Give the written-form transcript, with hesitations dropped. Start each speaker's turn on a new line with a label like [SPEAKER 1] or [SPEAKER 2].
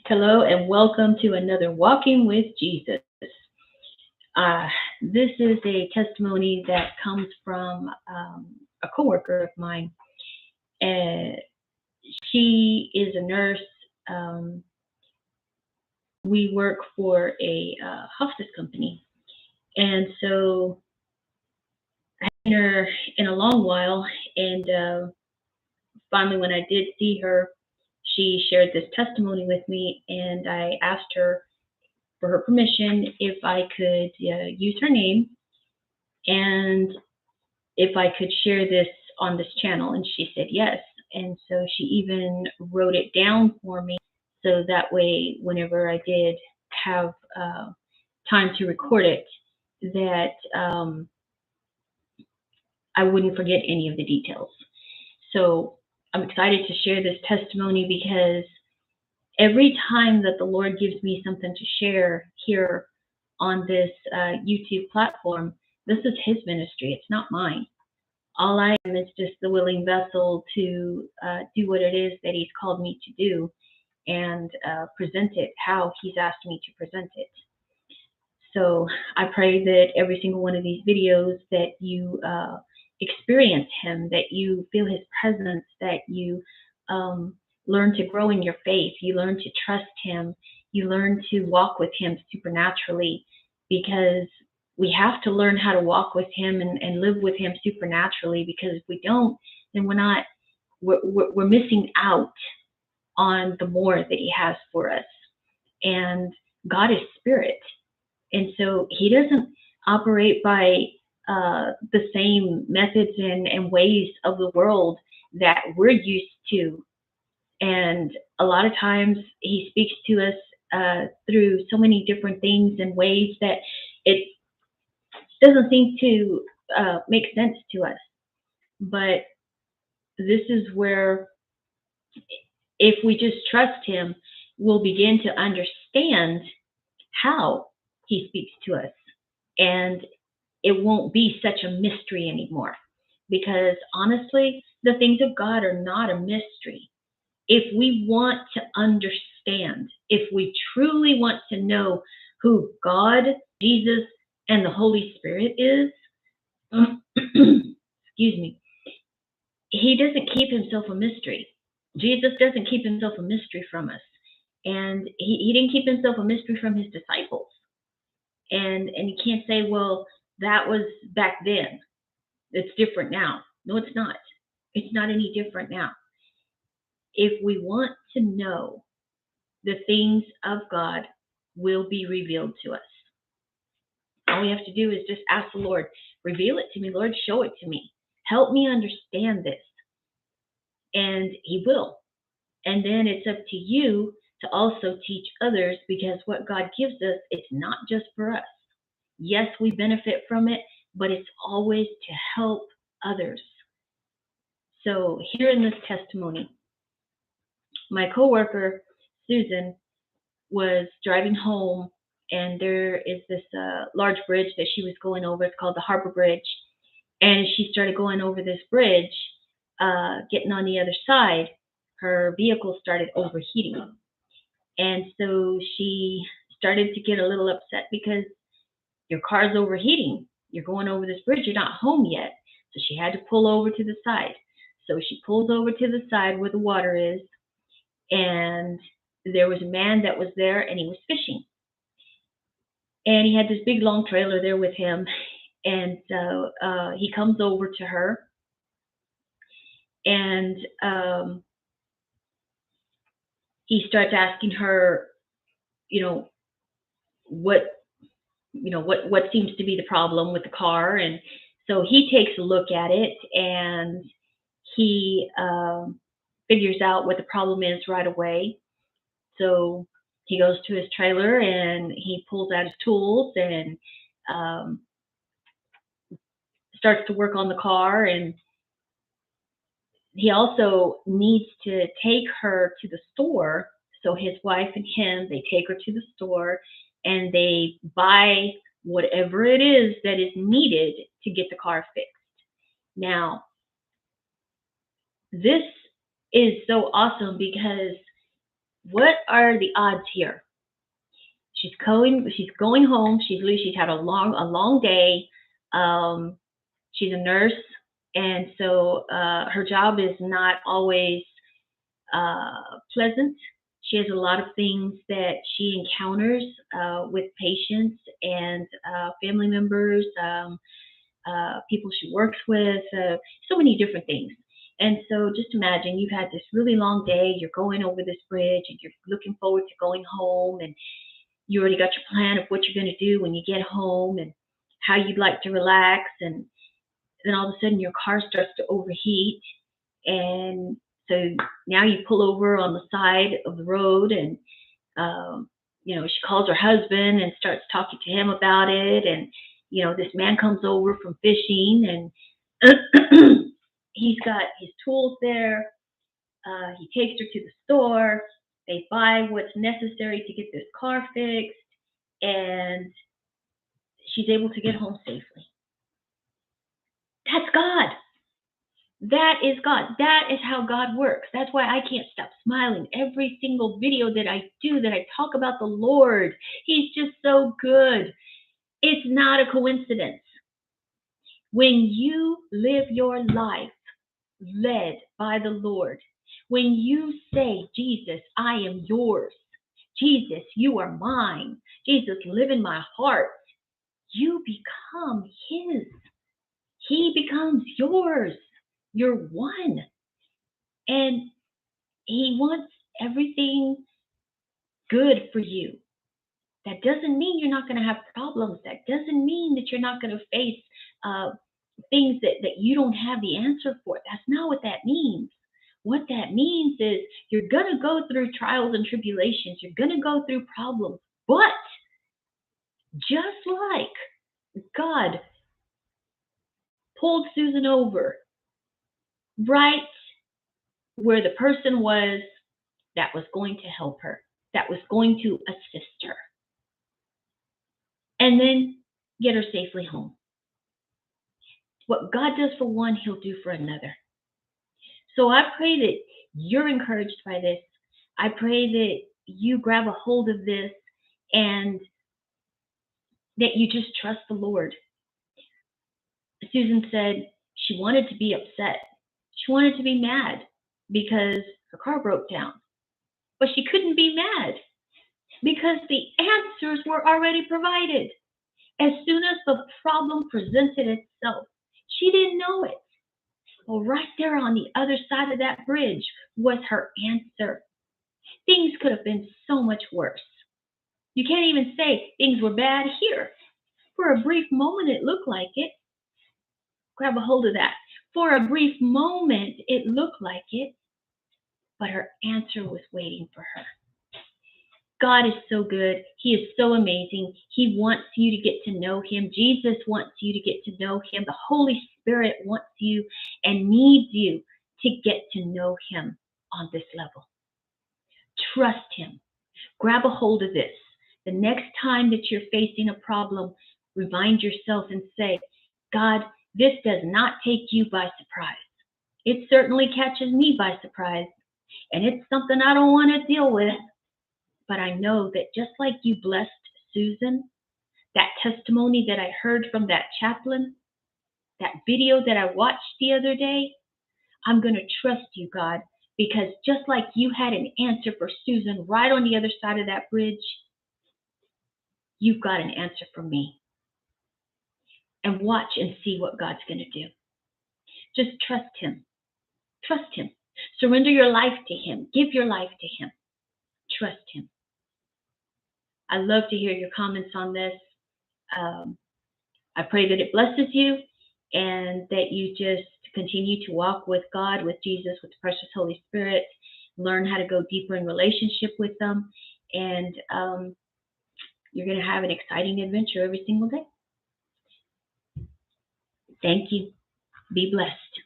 [SPEAKER 1] Hello and welcome to another Walking with Jesus. Uh, this is a testimony that comes from a coworker of mine. And she is a nurse. Um, we work for a hospice company, and so I haven't seen her in a long while. And finally, when I did see her, she shared this testimony with me, and I asked her for her permission if I could use her name and if I could share this on this channel. And she said yes. And so she even wrote it down for me so that way, whenever I did have time to record it, that I wouldn't forget any of the details. So I'm excited to share this testimony because every time that the Lord gives me something to share here on this YouTube platform, this is His ministry. It's not mine. All I am is just the willing vessel to do what it is that He's called me to do and present it how He's asked me to present it. So I pray that every single one of these videos that you experience Him, that you feel His presence, that you learn to grow in your faith, you learn to trust Him, you learn to walk with Him supernaturally, because we have to learn how to walk with Him and live with Him supernaturally, because if we don't, then we're missing out on the more that He has for us. And God is spirit. And so He doesn't operate by the same methods and ways of the world that we're used to. And a lot of times He speaks to us through so many different things and ways that it doesn't seem to make sense to us. But this is where, if we just trust Him, we'll begin to understand how He speaks to us. And it won't be such a mystery anymore. Because honestly, the things of God are not a mystery. If we want to understand, if we truly want to know who God, Jesus, and the Holy Spirit is, excuse me, He doesn't keep Himself a mystery. Jesus doesn't keep Himself a mystery from us. And he didn't keep Himself a mystery from His disciples. And you can't say, well, that was back then. It's different now. No, it's not. It's not any different now. If we want to know, the things of God will be revealed to us. All we have to do is just ask the Lord, reveal it to me, Lord, show it to me. Help me understand this. And He will. And then it's up to you to also teach others, because what God gives us, it's not just for us. Yes, we benefit from it, but it's always to help others. So here in this testimony, my coworker, Susan, was driving home, and there is this large bridge that she was going over. It's called the Harbor Bridge. And she started going over this bridge, getting on the other side, her vehicle started overheating. And so she started to get a little upset, because your car's overheating. You're going over this bridge. You're not home yet. So she had to pull over to the side. So she pulls over to the side where the water is, and there was a man that was there, and he was fishing. And he had this big long trailer there with him. And so he comes over to her, and he starts asking her, what seems to be the problem with the car. And so he takes a look at it, and he figures out what the problem is right away. So he goes to his trailer, and he pulls out his tools, and starts to work on the car. And he also needs to take her to the store. So his wife and him, they take her to the store, and they buy whatever it is that is needed to get the car fixed. Now, this is so awesome, because What are the odds here? She's going home. She's had a long day. Um, she's a nurse, and so her job is not always pleasant. She has a lot of things that she encounters with patients and family members, people she works with, so many different things. And so just imagine you've had this really long day, you're going over this bridge, and you're looking forward to going home, and you already got your plan of what you're going to do when you get home and how you'd like to relax. And then all of a sudden your car starts to overheat. And so now you pull over on the side of the road, and she calls her husband and starts talking to him about it. And this man comes over from fishing, and he's got his tools there. He takes her to the store. They buy what's necessary to get this car fixed, and she's able to get home safely. That's God. That is God. That is how God works. That's why I can't stop smiling every single video that I do, that I talk about the Lord. He's just so good. It's not a coincidence. When you live your life led by the Lord, when you say, Jesus, I am yours. Jesus, you are mine. Jesus, live in my heart. You become His. He becomes yours. You're one. And He wants everything good for you. That doesn't mean you're not going to have problems. That doesn't mean that you're not going to face things that you don't have the answer for. That's not what that means. What that means is you're going to go through trials and tribulations. You're going to go through problems. But just like God pulled Susan over right where the person was that was going to help her, that was going to assist her, and then get her safely home. What God does for one, He'll do for another. So I pray that you're encouraged by this. I pray that you grab a hold of this and that you just trust the Lord. Susan said she wanted to be upset. She wanted to be mad because her car broke down. But she couldn't be mad because the answers were already provided. As soon as the problem presented itself, she didn't know it. Well, right there on the other side of that bridge was her answer. Things could have been so much worse. You can't even say things were bad here. For a brief moment, it looked like it. Grab a hold of that. For a brief moment, it looked like it, but her answer was waiting for her. God is so good. He is so amazing. He wants you to get to know Him. Jesus wants you to get to know Him. The Holy Spirit wants you and needs you to get to know Him on this level. Trust Him. Grab a hold of this. The next time that you're facing a problem, remind yourself and say, God, this does not take you by surprise. It certainly catches me by surprise, and it's something I don't want to deal with. But I know that just like you blessed Susan, that testimony that I heard from that chaplain, that video that I watched the other day, I'm going to trust you, God, because just like you had an answer for Susan right on the other side of that bridge, you've got an answer for me. And watch and see what God's going to do. Just trust Him. Trust Him. Surrender your life to Him. Give your life to Him. Trust Him. I love to hear your comments on this. I pray that it blesses you and that you just continue to walk with God, with Jesus, with the precious Holy Spirit, learn how to go deeper in relationship with them, and you're going to have an exciting adventure every single day. Thank you. Be blessed.